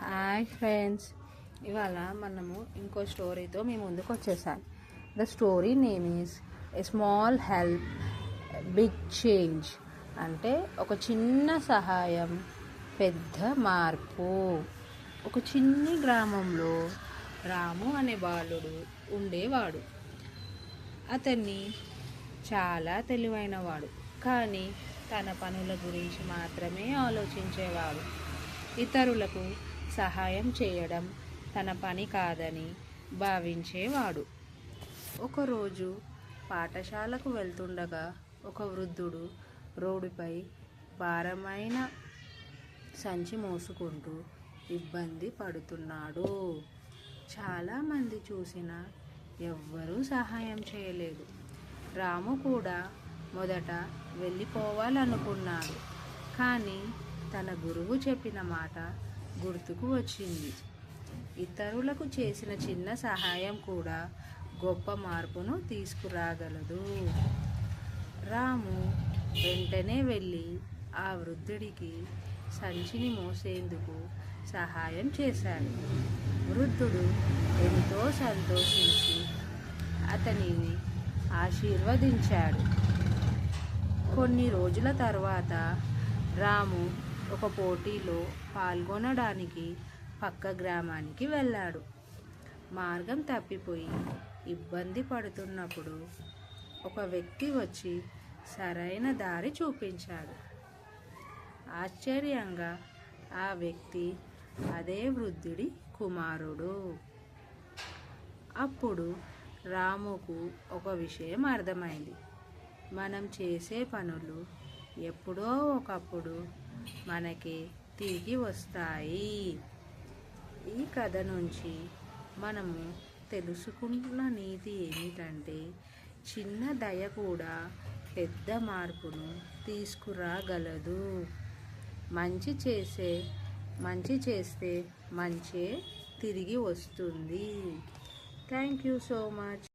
Hi friends, ఇవాళ మనము ఇంకో స్టోరీతో మీ ముందుకు వచ్చేసాను. The story name is a small help big change. అంటే ఒక చిన్న సహాయం పెద్ద మార్పు. ఒక చిన్ని గ్రామంలో రాము అనే బాలుడు ఉండేవాడు. అతన్ని చాలా తెలివైనవాడు, కానీ తన పనుల గురించి మాత్రమే ఆలోచించేవాడు. ఇతరులకు సహాయం చేయడం తన పని కాదని భావించేవాడు. ఒకరోజు పాఠశాలకు వెళ్తుండగా ఒక వృద్ధుడు రోడ్డుపై భారమైన సంచి మోసుకుంటూ ఇబ్బంది పడుతున్నాడు. చాలామంది చూసినా ఎవ్వరూ సహాయం చేయలేదు. రాము కూడా మొదట వెళ్ళిపోవాలనుకున్నాడు, కానీ తన గురువు చెప్పిన మాట గుర్తుకు వచ్చింది. ఇతరులకు చేసిన చిన్న సహాయం కూడా గొప్ప మార్పును తీసుకురాగలదు. రాము వెంటనే వెళ్ళి ఆ వృద్ధుడికి సంచిని మోసేందుకు సహాయం చేశాడు. వృద్ధుడు ఎంతో సంతోషించి అతనిని ఆశీర్వదించాడు. కొన్ని రోజుల తర్వాత రాము ఒక పోటీలో పాల్గొనడానికి పక్క గ్రామానికి వెళ్ళాడు. మార్గం తప్పిపోయి ఇబ్బంది పడుతున్నప్పుడు ఒక వ్యక్తి వచ్చి సరైన దారి చూపించాడు. ఆశ్చర్యంగా ఆ వ్యక్తి అదే వృద్ధుడి కుమారుడు. అప్పుడు రాముకు ఒక విషయం అర్థమైంది. మనం చేసే పనులు ఎప్పుడో ఒకప్పుడు మనకి తిరిగి వస్తాయి. ఈ కథ నుంచి మనము తెలుసుకున్న నీతి ఏమిటంటే, చిన్న దయ కూడా పెద్ద మార్పును తీసుకురాగలదు. మంచి చేస్తే మంచే తిరిగి వస్తుంది. Thank you so much.